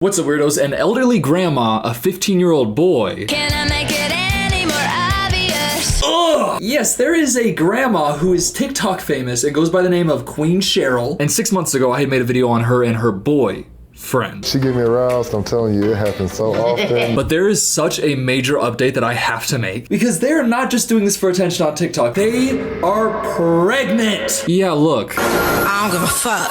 What's up, weirdos? An elderly grandma, a 15-year-old boy. Can I make it any more obvious? Ugh! Yes, there is a grandma who is TikTok famous and goes by the name of Queen Cheryl. And 6 months ago, I had made a video on her and her boy friend. She get me aroused, I'm telling you, it happens so often. But there is such a major update that I have to make because they're not just doing this for attention on TikTok. They are pregnant. Yeah, look. I don't give a fuck.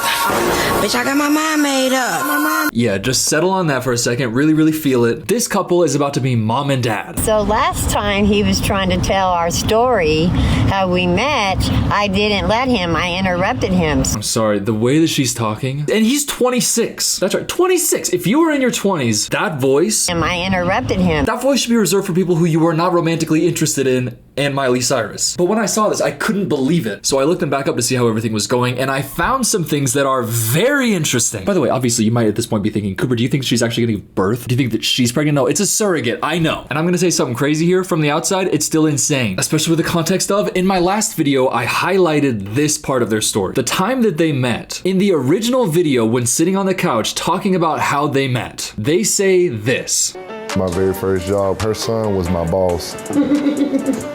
Bitch, I got my mind made up. Yeah, just settle on that for a second. Really feel it. This couple is about to be mom and dad. So last time he was trying to tell our story, how we met, I didn't let him. I interrupted him. I'm sorry, the way that she's talking. And he's 26. That's right, 26. If you were in your 20s, that voice. And I interrupted him. That voice should be reserved for people who you are not romantically interested in and Miley Cyrus. But when I saw this, I couldn't believe it. So I looked them back up to see how everything was going, and I found some things that are very interesting. By the way, obviously, you might at this point be thinking, Cooper, do you think she's actually gonna give birth? Do you think that she's pregnant? No, it's a surrogate, I know. And I'm gonna say something crazy here. From the outside, it's still insane. Especially with the context of, in my last video, I highlighted this part of their story. The time that they met. In the original video, when sitting on the couch talking about how they met, they say this. My very first job, her son was my boss.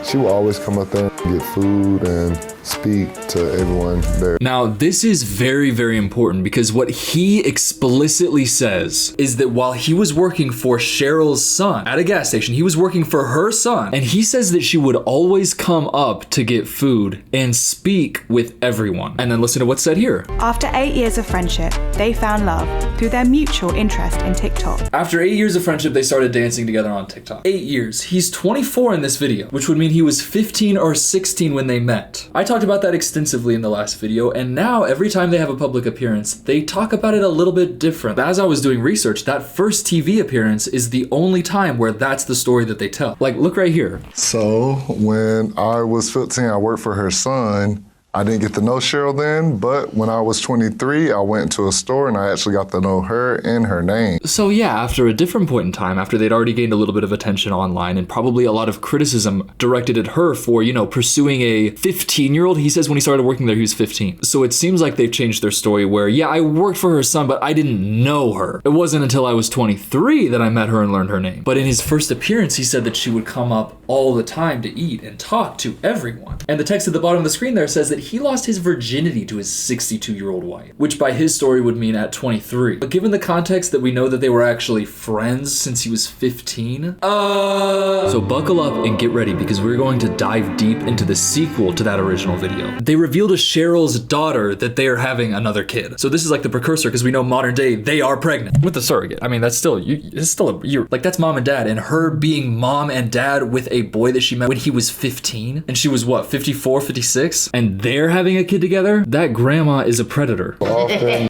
She would always come up there and get food and speak to everyone there. Now, this is very important because what he explicitly says is that while he was working for Cheryl's son at a gas station, he was working for her son, and he says that she would always come up to get food and speak with everyone. And then listen to what's said here. After 8 years of friendship, they found love through their mutual interest in TikTok. After 8 years of friendship, they started dancing together on TikTok. 8 years. He's 24 in this video, which would mean he was 15 or 16 when they met. I talked about that extensively in the last video, and now every time they have a public appearance, they talk about it a little bit different. As I was doing research, that first TV appearance is the only time where that's the story that they tell. Like, look right here. So when I was 15, I worked for her son. I didn't get to know Cheryl then, but when I was 23, I went to a store and I actually got to know her and her name. So yeah, after a different point in time, after they'd already gained a little bit of attention online and probably a lot of criticism directed at her for, you know, pursuing a 15-year-old. He says when he started working there, he was 15. So it seems like they've changed their story where, yeah, I worked for her son, but I didn't know her. It wasn't until I was 23 that I met her and learned her name. But in his first appearance, he said that she would come up all the time to eat and talk to everyone. And the text at the bottom of the screen there says that he lost his virginity to his 62-year-old wife, which by his story would mean at 23. But given the context that we know that they were actually friends since he was 15, so buckle up and get ready because we're going to dive deep into the sequel to that original video. They revealed to Cheryl's daughter that they are having another kid. So this is like the precursor because we know modern day they are pregnant with a surrogate. I mean, that's still, like that's mom and dad, and her being mom and dad with a boy that she met when he was 15 and she was what, 54, 56, and they're having a kid together. That grandma is a predator.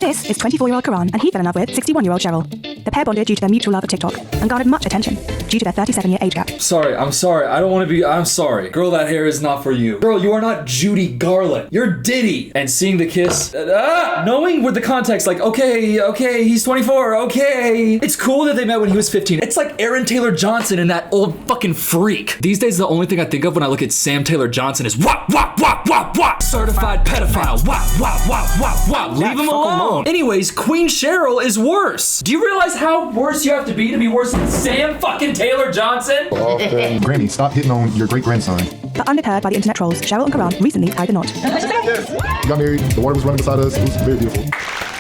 This is 24-year-old Karan, and he fell in love with 61-year-old Cheryl. The pair bonded due to their mutual love of TikTok and garnered much attention due to their 37-year age gap. I'm sorry. I don't want to be, I'm sorry. Girl, that hair is not for you. Girl, you are not Judy Garland. You're Diddy. And seeing the kiss, knowing with the context, like, okay, he's 24, okay. It's cool that they met when he was 15. It's like Aaron Taylor Johnson and that old fucking freak. These days, the only thing I think of when I look at Sam Taylor Johnson is wop. Certified pedophile, wop. Leave him alone. Anyways, Queen Cheryl is worse. Do you realize how worse you have to be worse than Sam fucking Taylor Johnson? Granny, stop hitting on your great-grandson. But undeterred by the internet trolls, Cheryl and Karan recently tied the knot. We got married, the water was running beside us, it was very beautiful.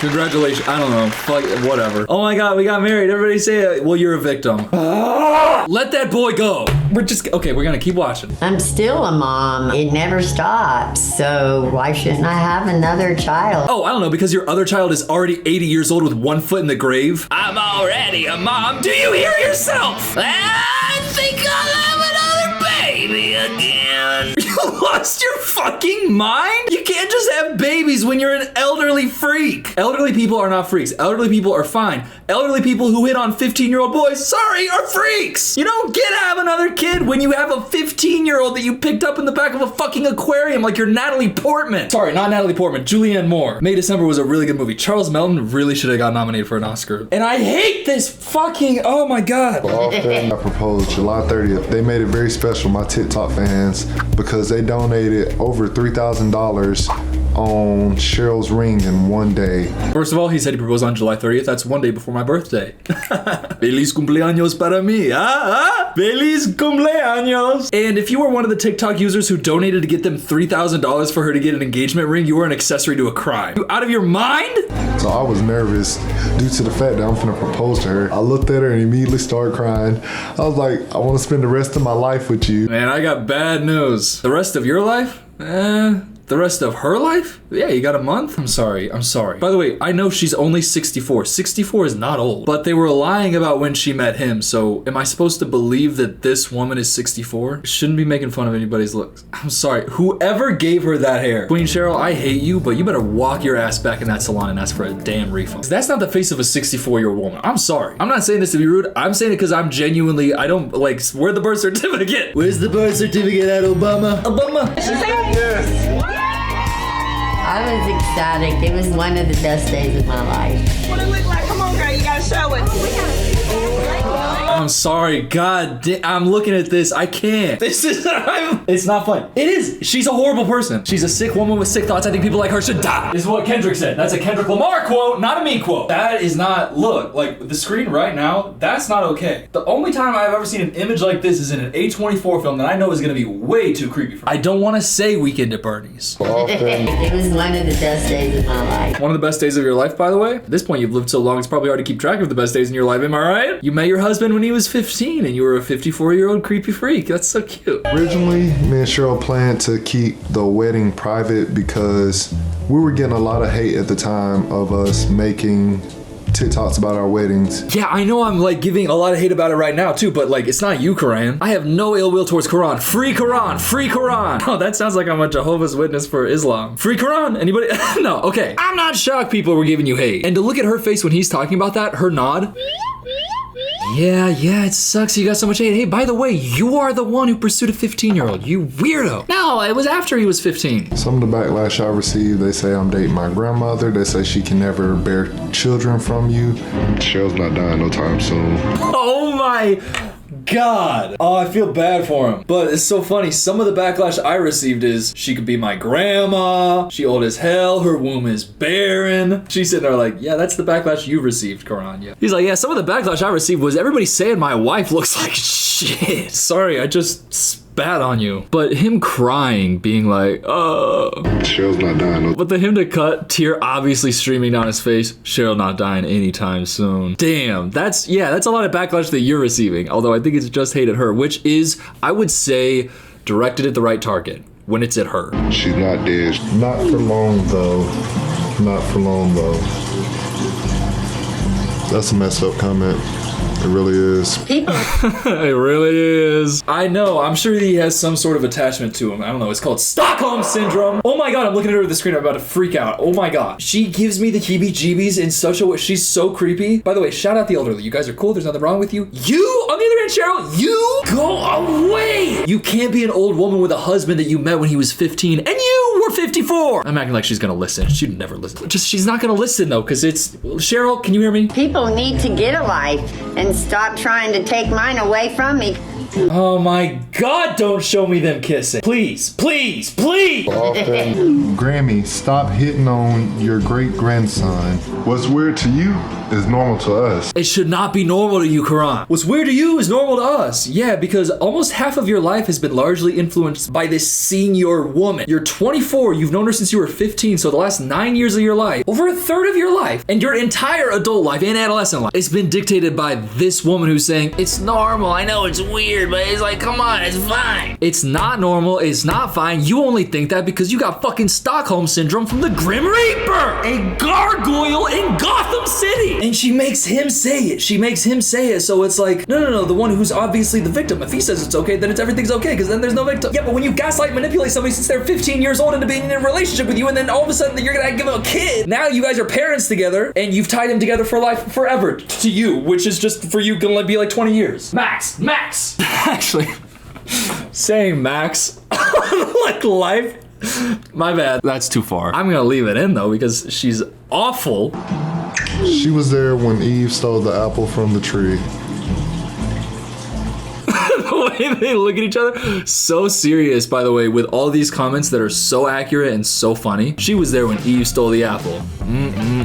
Congratulations. I don't know. Fuck, whatever. Oh my God, we got married. Everybody say it. Well, you're a victim. Let that boy go. We're gonna keep watching. I'm still a mom. It never stops. So why shouldn't I have another child? Oh, I don't know, because your other child is already 80 years old with one foot in the grave. I'm already a mom. Do you hear yourself? I think I'll have another baby again. You lost your fucking mind? You can't just have babies when you're an elderly freak. Elderly people are not freaks. Elderly people are fine. Elderly people who hit on 15-year-old boys, sorry, are freaks. You don't get to have another kid when you have a 15-year-old that you picked up in the back of a fucking aquarium like you're Natalie Portman. Sorry, not Natalie Portman, Julianne Moore. May December was a really good movie. Charles Melton really should have got nominated for an Oscar. And I hate this fucking, oh my God. Often I proposed July 30th. They made it very special, my TikTok fans, because they donated over $3,000 on Cheryl's ring in one day. First of all, he said he proposed on July 30th. That's one day before my birthday. Feliz cumpleaños para mí. Feliz cumpleaños. And if you were one of the TikTok users who donated to get them $3,000 for her to get an engagement ring, you were an accessory to a crime. You out of your mind? So I was nervous due to the fact that I'm finna propose to her. I looked at her and immediately started crying. I was like, I want to spend the rest of my life with you. Man, I got bad news. The rest of your life? The rest of her life? Yeah, you got a month? I'm sorry. By the way, I know she's only 64. 64 is not old. But they were lying about when she met him, so am I supposed to believe that this woman is 64? Shouldn't be making fun of anybody's looks. I'm sorry. Whoever gave her that hair. Queen Cheryl, I hate you, but you better walk your ass back in that salon and ask for a damn refund. That's not the face of a 64-year-old woman. I'm sorry. I'm not saying this to be rude. I'm saying it because I'm genuinely, I don't, like, where's the birth certificate? Where's the birth certificate at Obama? Obama! I was ecstatic. It was one of the best days of my life. What it look like? Come on, girl, you gotta show it. I'm sorry, I'm looking at this. I can't. It's not fun. It is. She's a horrible person. She's a sick woman with sick thoughts. I think people like her should die. This is what Kendrick said. That's a Kendrick Lamar quote, not a me quote. That is not, look, like the screen right now, that's not okay. The only time I've ever seen an image like this is in an A24 film that I know is gonna be way too creepy for me. I don't wanna say Weekend at Bernie's. It was one of the best days of my life. One of the best days of your life, by the way. At this point, you've lived so long, it's probably hard to keep track of the best days in your life, am I right? You met your husband when he was 15 and you were a 54-year-old creepy freak. That's so cute. Originally, me and Cheryl planned to keep the wedding private because we were getting a lot of hate at the time of us making TikToks about our weddings. Yeah, I know I'm like giving a lot of hate about it right now too, but like it's not you, Quran. I have no ill will towards Quran. Free Quran, free Quran. Oh, that sounds like I'm a Jehovah's Witness for Islam. Free Quran, anybody? No, okay. I'm not shocked people were giving you hate. And to look at her face when he's talking about that, her nod. Yeah, it sucks you got so much hate. Hey, by the way, you are the one who pursued a 15-year-old, you weirdo. No, it was after he was 15. Some of the backlash I received, they say I'm dating my grandmother. They say she can never bear children from you. Cheryl's not dying no time soon. Oh my God. Oh, I feel bad for him. But it's so funny. Some of the backlash I received is she could be my grandma. She old as hell. Her womb is barren. She's sitting there like, yeah, that's the backlash you received, Karan. Yeah. He's like, yeah, some of the backlash I received was everybody saying my wife looks like shit. Sorry, I just spat on you. But him crying, being like, oh. Cheryl's not dying. But the him to cut, tear obviously streaming down his face, Cheryl not dying anytime soon. Damn, that's a lot of backlash that you're receiving. Although I think it's just hate at her, which is, I would say, directed at the right target when it's at her. She's not dead. Not for long though. Not for long though. That's a messed up comment. It really is. It really is. I know. I'm sure he has some sort of attachment to him. I don't know. It's called Stockholm Syndrome. Oh my God. I'm looking at her at the screen. I'm about to freak out. Oh my God. She gives me the heebie-jeebies in such a way. She's so creepy. By the way, shout out the elderly. You guys are cool. There's nothing wrong with you. You, on the other hand, Cheryl, you go away. You can't be an old woman with a husband that you met when he was 15 and you were 54. I'm acting like she's gonna listen. She'd never listen. She's not gonna listen though, because it's, Cheryl, can you hear me? People need to get a life and stop trying to take mine away from me. Oh my God, don't show me them kissing. Please, please, please. Grammy, stop hitting on your great-grandson. What's weird to you is normal to us. It should not be normal to you, Karan. What's weird to you is normal to us. Yeah, because almost half of your life has been largely influenced by this senior woman. You're 24, you've known her since you were 15, so the last 9 years of your life, over a third of your life, and your entire adult life and adolescent life, it's been dictated by this woman who's saying, it's normal, I know it's weird, but it's like, come on, it's fine. It's not normal, it's not fine. You only think that because you got fucking Stockholm Syndrome from the Grim Reaper, a gargoyle in Gotham City. And she makes him say it. She makes him say it. So it's like, no, the one who's obviously the victim. If he says it's okay, then everything's okay, because then there's no victim. Yeah, but when you gaslight, manipulate somebody since they're 15 years old into being in a relationship with you, and then all of a sudden you're gonna give them a kid. Now you guys are parents together, and you've tied them together for life, forever, to you, which is just for you gonna be like 20 years. Max. Actually, saying max, like life, my bad. That's too far. I'm gonna leave it in though, because she's awful. She was there when Eve stole the apple from the tree. The way they look at each other. So serious, by the way, with all these comments that are so accurate and so funny. She was there when Eve stole the apple.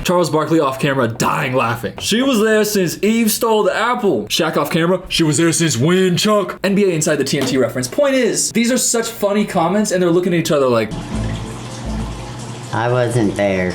Charles Barkley off camera dying laughing. She was there since Eve stole the apple. Shaq off camera. She was there since when, Chuck? NBA inside the TNT reference. Point is, these are such funny comments and they're looking at each other like, I wasn't there.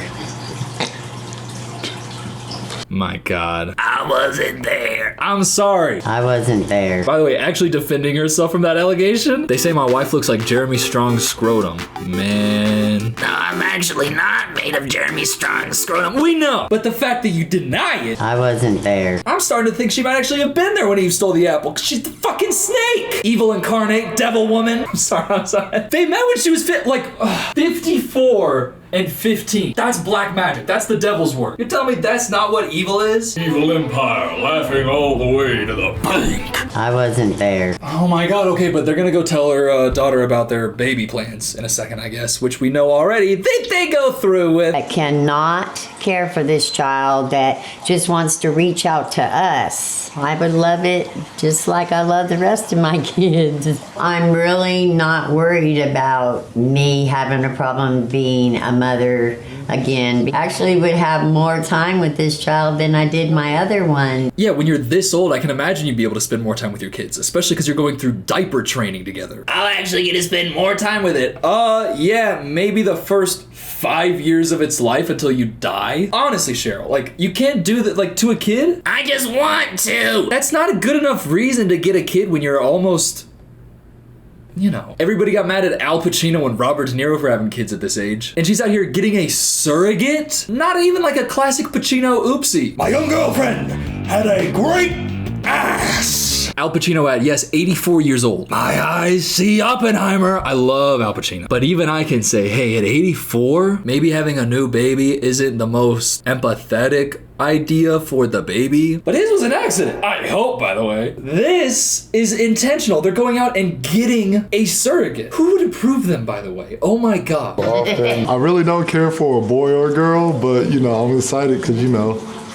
my God. I wasn't there. I'm sorry. I wasn't there. By the way, actually defending herself from that allegation, they say my wife looks like Jeremy Strong's scrotum. Man. No, I'm actually not made of Jeremy Strong's scrotum. We know. But the fact that you deny it. I wasn't there. I'm starting to think she might actually have been there when Eve stole the apple, because she's the fucking snake. Evil incarnate, devil woman. I'm sorry. They met when she was 54 and 15. That's black magic. That's the devil's work. You're telling me that's not what evil is? Evil empire, laughing all the way to the bank. I wasn't there. Oh my God, okay, but they're gonna go tell her daughter about their baby plans in a second, I guess, which we know already that they go through with. I cannot care for this child that just wants to reach out to us. I would love it just like I love the rest of my kids. I'm really not worried about me having a problem being a mother again. Actually would have more time with this child than I did my other one. Yeah, when you're this old, I can imagine you'd be able to spend more time with your kids, especially because you're going through diaper training together. I'll actually get to spend more time with it. Yeah, maybe the first 5 years of its life until you die. Honestly, Cheryl, like, you can't do that, like, to a kid. I just want to. That's not a good enough reason to get a kid when you're almost... You know, everybody got mad at Al Pacino and Robert De Niro for having kids at this age. And she's out here getting a surrogate? Not even like a classic Pacino oopsie. My young girlfriend had a great ass. Al Pacino at, yes, 84 years old. My eyes see Oppenheimer. I love Al Pacino. But even I can say, hey, at 84, maybe having a new baby isn't the most empathetic idea for the baby. But his was an accident. I hope, by the way. This is intentional. They're going out and getting a surrogate. Who would approve them, by the way? Oh my God. Often, I really don't care for a boy or a girl, but I'm excited because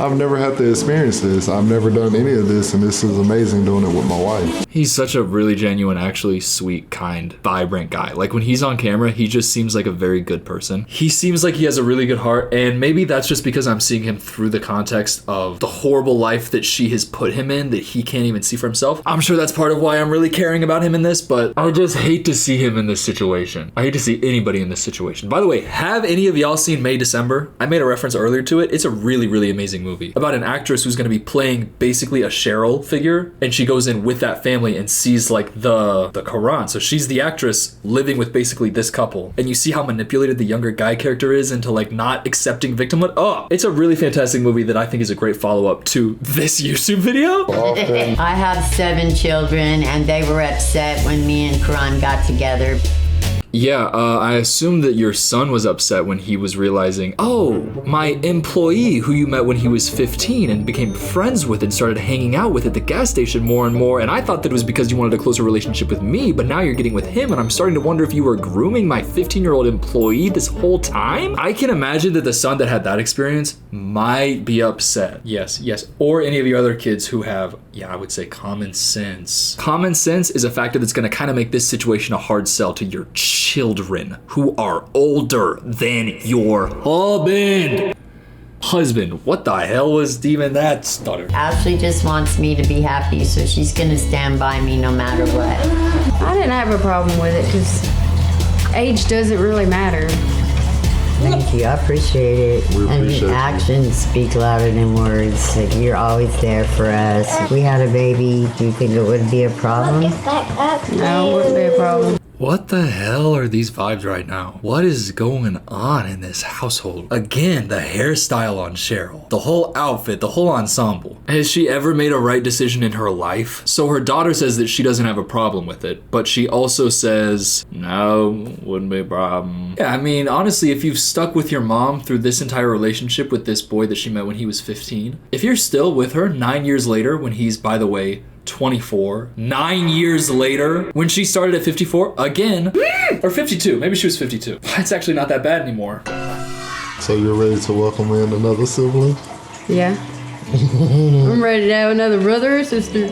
I've never had to experience this. I've never done any of this, and this is amazing doing it with my wife. He's such a really genuine, actually sweet, kind, vibrant guy. Like when he's on camera, he just seems like a very good person. He seems like he has a really good heart, and maybe that's just because I'm seeing him through the context of the horrible life that she has put him in that he can't even see for himself. I'm sure that's part of why I'm really caring about him in this, but I just hate to see him in this situation. I hate to see anybody in this situation. By the way, have any of y'all seen May December? I made a reference earlier to it. It's a really, really amazing movie about an actress who's going to be playing basically a Cheryl figure, and she goes in with that family and sees like the Quran. So she's the actress living with basically this couple, and you see how manipulated the younger guy character is into like not accepting victimhood. Oh, it's a really fantastic movie that I think is a great follow-up to this YouTube video. I have 7 children and they were upset when me and Karan got together. Yeah, I assume that your son was upset when he was realizing, oh, my employee who you met when he was 15 and became friends with and started hanging out with at the gas station more and more, and I thought that it was because you wanted a closer relationship with me, but now you're getting with him, and I'm starting to wonder if you were grooming my 15-year-old employee this whole time? I can imagine that the son that had that experience might be upset. Yes, or any of your other kids who have, I would say common sense. Common sense is a factor that's gonna kind of make this situation a hard sell to your children who are older than your husband. What the hell was even that stutter? Ashley just wants me to be happy, so she's gonna stand by me no matter what. I didn't have a problem with it because age doesn't really matter. Thank you, I appreciate it. We appreciate and actions speak louder than words. Like, you're always there for us. If we had a baby, do you think it would be a problem? No, it wouldn't be a problem. What the hell are these vibes right now? What is going on in this household? Again, the hairstyle on Cheryl, the whole outfit, the whole ensemble. Has she ever made a right decision in her life? So her daughter says that she doesn't have a problem with it, but she also says, no, wouldn't be a problem. Yeah, I mean, honestly, if you've stuck with your mom through this entire relationship with this boy that she met when he was 15, if you're still with her 9 years later when he's, by the way, 24, 9 years later, when she started at 54, again, or 52, maybe she was 52. It's actually not that bad anymore. So you're ready to welcome in another sibling? Yeah. I'm ready to have another brother or sister.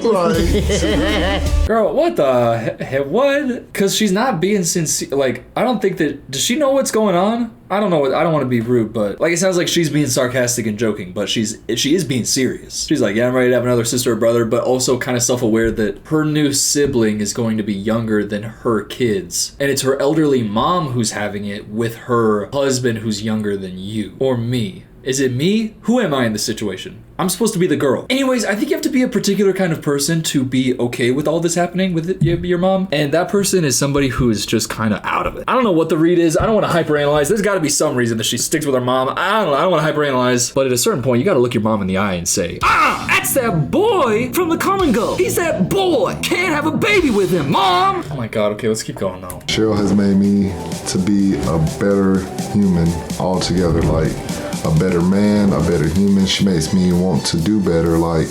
Girl, what the heck? What? Because she's not being sincere. Like, I don't think that. Does she know what's going on? I don't know. I don't want to be rude, but like, it sounds like she's being sarcastic and joking, but she is being serious. She's like, yeah, I'm ready to have another sister or brother, but also kind of self-aware that her new sibling is going to be younger than her kids. And it's her elderly mom who's having it with her husband who's younger than you or me. Is it me? Who am I in this situation? I'm supposed to be the girl. Anyways, I think you have to be a particular kind of person to be okay with all this happening with your mom. And that person is somebody who is just kind of out of it. I don't know what the read is. I don't want to hyperanalyze. There's got to be some reason that she sticks with her mom. I don't know. I don't want to hyperanalyze. But at a certain point, you got to look your mom in the eye and say, that's that boy from the Common Go. He's that boy. Can't have a baby with him, mom. Oh my God. Okay, let's keep going now. Cheryl has made me to be a better human altogether. Like, a better man, a better human. She makes me want to do better. Like,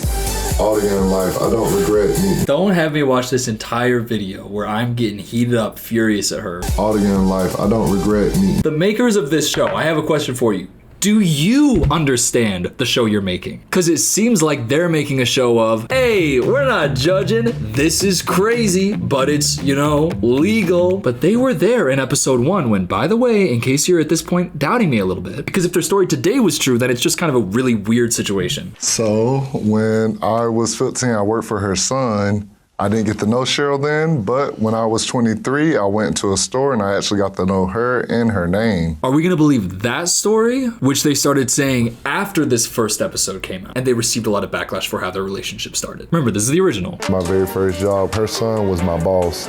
all together in life, I don't regret me. Don't have me watch this entire video where I'm getting heated up, furious at her. All together in life, I don't regret me. The makers of this show, I have a question for you. Do you understand the show you're making? Because it seems like they're making a show of, hey, we're not judging. This is crazy, but it's, legal. But they were there in episode 1 when, by the way, in case you're at this point doubting me a little bit, because if their story today was true, then it's just kind of a really weird situation. So when I was 15, I worked for her son. I didn't get to know Cheryl then, but when I was 23, I went to a store and I actually got to know her and her name. Are we gonna believe that story? Which they started saying after this first episode came out, and they received a lot of backlash for how their relationship started. Remember, this is the original. My very first job, her son was my boss.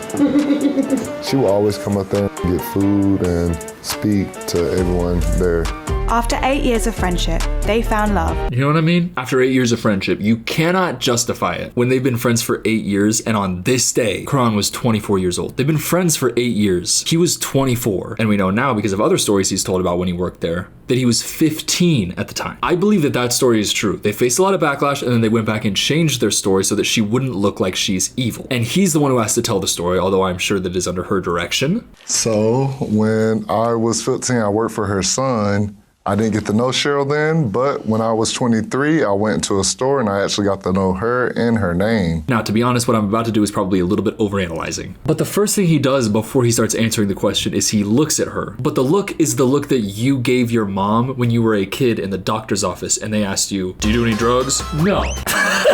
She would always come up there and get food and speak to everyone there. After 8 years of friendship, they found love. You know what I mean? After 8 years of friendship, you cannot justify it when they've been friends for 8 years, and on this day, Karan was 24 years old. They've been friends for 8 years. He was 24, and we know now because of other stories he's told about when he worked there, that he was 15 at the time. I believe that that story is true. They faced a lot of backlash, and then they went back and changed their story so that she wouldn't look like she's evil. And he's the one who has to tell the story, although I'm sure that it is under her direction. So when I was 15, I worked for her son. I didn't get to know Cheryl then, but when I was 23, I went to a store and I actually got to know her and her name. Now, to be honest, what I'm about to do is probably a little bit overanalyzing. But the first thing he does before he starts answering the question is he looks at her. But the look is the look that you gave your mom when you were a kid in the doctor's office and they asked you, do you do any drugs? No.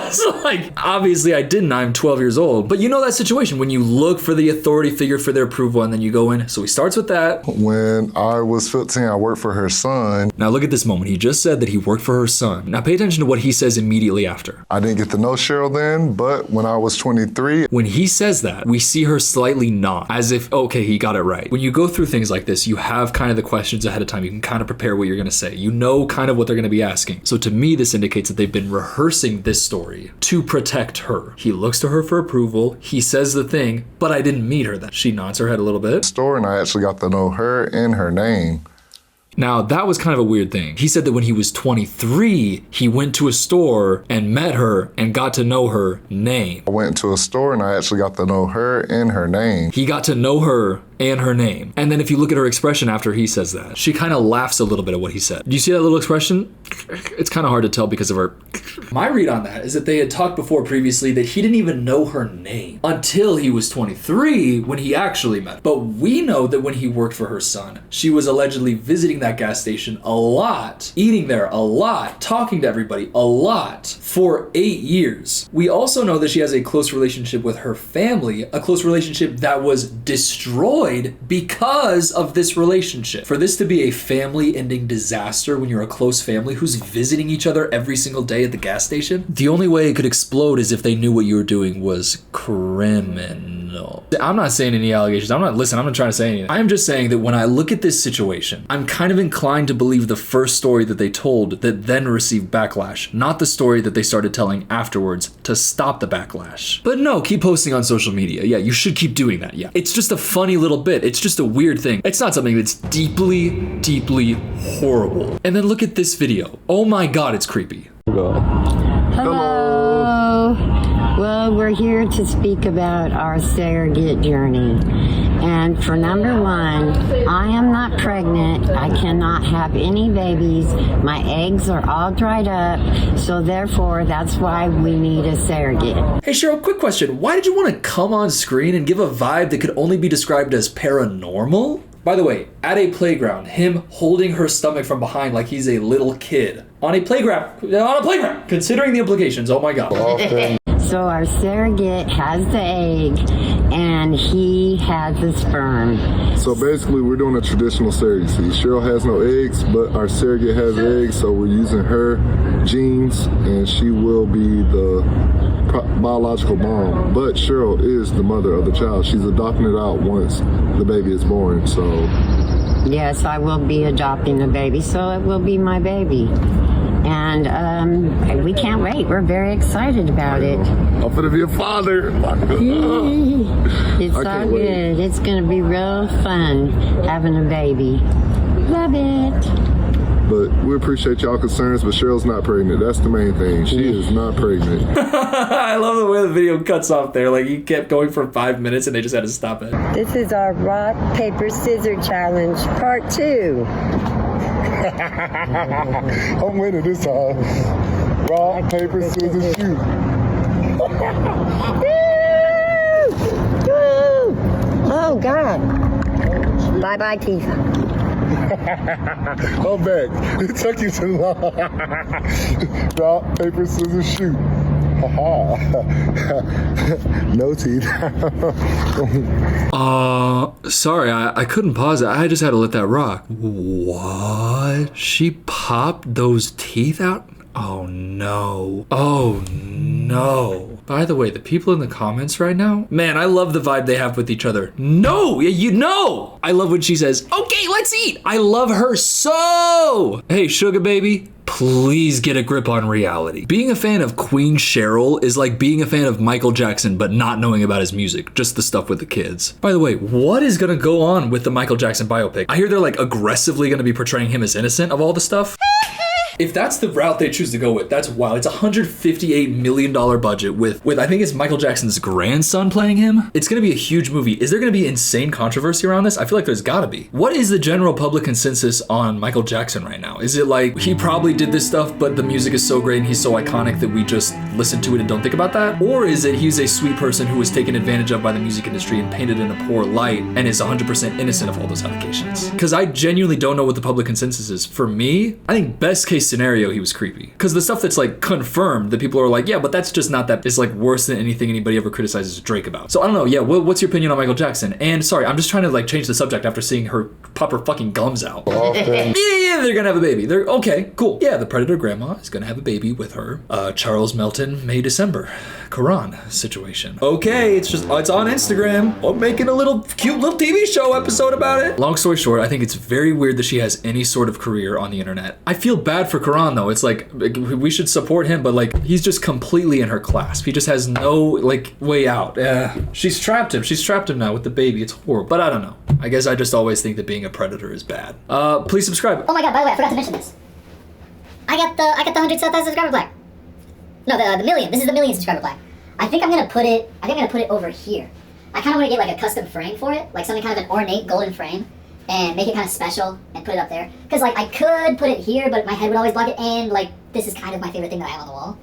So like, obviously I didn't, I'm 12 years old. But you know that situation when you look for the authority figure for their approval and then you go in. So he starts with that. When I was 15, I worked for her son. Now look at this moment. He just said that he worked for her son. Now pay attention to what he says immediately after. I didn't get to know Cheryl then, but when I was 23. When he says that, we see her slightly nod as if, okay, he got it right. When you go through things like this, you have kind of the questions ahead of time. You can kind of prepare what you're going to say. You know kind of what they're going to be asking. So to me, this indicates that they've been rehearsing this story to protect her. He looks to her for approval. He says the thing, but I didn't meet her then. She nods her head a little bit. Store and I actually got to know her and her name. Now, that was kind of a weird thing. He said that when he was 23, he went to a store and met her and got to know her name. I went to a store and I actually got to know her and her name. He got to know her and her name. And then if you look at her expression after he says that, she kind of laughs a little bit at what he said. Do you see that little expression? It's kind of hard to tell because of her. My read on that is that they had talked before previously that he didn't even know her name until he was 23 when he actually met her. But we know that when he worked for her son, she was allegedly visiting that gas station a lot, eating there a lot, talking to everybody a lot for 8 years. We also know that she has a close relationship with her family, a close relationship that was destroyed because of this relationship. For this to be a family-ending disaster when you're a close family who's visiting each other every single day at the gas station, the only way it could explode is if they knew what you were doing was criminal. I'm not saying any allegations. I'm not trying to say anything. I'm just saying that when I look at this situation, I'm kind of inclined to believe the first story that they told that then received backlash, not the story that they started telling afterwards to stop the backlash. But no, keep posting on social media. Yeah, you should keep doing that. Yeah. It's just a funny little bit. It's just a weird thing. It's not something that's deeply, deeply horrible. And then look at this video. Oh my God, it's creepy. Hello. Well, we're we're here to speak about our surrogate journey. And for number one, I am not pregnant. I cannot have any babies. My eggs are all dried up. So therefore, that's why we need a surrogate. Hey Cheryl, quick question. Why did you want to come on screen and give a vibe that could only be described as paranormal? By the way, at a playground, him holding her stomach from behind like he's a little kid. On a playground, considering the implications, oh my God. So our surrogate has the egg and he has the sperm. So basically, we're doing a traditional surrogacy. Cheryl has no eggs, but our surrogate has eggs, so we're using her genes, and she will be the biological mom. But Cheryl is the mother of the child. She's adopting it out once the baby is born, so... Yes, I will be adopting the baby, so it will be my baby. And we can't wait. We're very excited about it. I'm gonna be a father. It's all good. It's gonna be real fun having a baby. Love it. But we appreciate y'all concerns, but Cheryl's not pregnant. That's the main thing. She is not pregnant. I love the way the video cuts off there. Like, you kept going for 5 minutes and they just had to stop it. This is our rock, paper, scissors challenge, part 2. I'm winning this time. Rock, paper, scissors, shoot. Oh, God. Bye-bye, teeth. I'm back. It took you too long. Rock, paper, scissors, shoot. No teeth. Sorry, I couldn't pause it. I just had to let that rock. What? She popped those teeth out? Oh no. Oh no. By the way, the people in the comments right now, man, I love the vibe they have with each other. No, you know. I love when she says, okay, let's eat. I love her so. Hey, sugar baby, please get a grip on reality. Being a fan of Queen Cheryl is like being a fan of Michael Jackson, but not knowing about his music, just the stuff with the kids. By the way, what is gonna go on with the Michael Jackson biopic? I hear they're like aggressively gonna be portraying him as innocent of all the stuff. If that's the route they choose to go with, that's wild. It's a $158 million budget with I think it's Michael Jackson's grandson playing him. It's gonna be a huge movie. Is there gonna be insane controversy around this? I feel like there's gotta be. What is the general public consensus on Michael Jackson right now? Is it like he probably did this stuff, but the music is so great and he's so iconic that we just listen to it and don't think about that? Or is it he's a sweet person who was taken advantage of by the music industry and painted in a poor light and is 100% innocent of all those allegations? Because I genuinely don't know what the public consensus is. For me, I think best case scenario, he was creepy. Because the stuff that's like confirmed, that people are like, yeah, but that's just not that. It's like worse than anything anybody ever criticizes Drake about. So I don't know. Yeah, what's your opinion on Michael Jackson? And sorry, I'm just trying to like change the subject after seeing her pop her fucking gums out. Yeah, they're gonna have a baby. They're okay, cool. Yeah, the Predator grandma is gonna have a baby with her. Charles Melton, May, December. Quran situation. Okay, it's on Instagram. I'm making a cute little TV show episode about it. Long story short, I think it's very weird that she has any sort of career on the internet. I feel bad for Quran though. It's like we should support him, but like he's just completely in her clasp. He just has no like way out. She's trapped him. She's trapped him now with the baby. It's horrible. But I don't know. I guess I just always think that being a predator is bad. Please subscribe. Oh my god, by the way, I forgot to mention this. I got the 100,000 subscriber plaque. No, the million. This is the million subscriber plaque. I think I'm gonna put it over here. I kind of want to get like a custom frame for it, like something kind of an ornate golden frame, and make it kind of special and put it up there. Because like I could put it here, but my head would always block it, and like this is kind of my favorite thing that I have on the wall.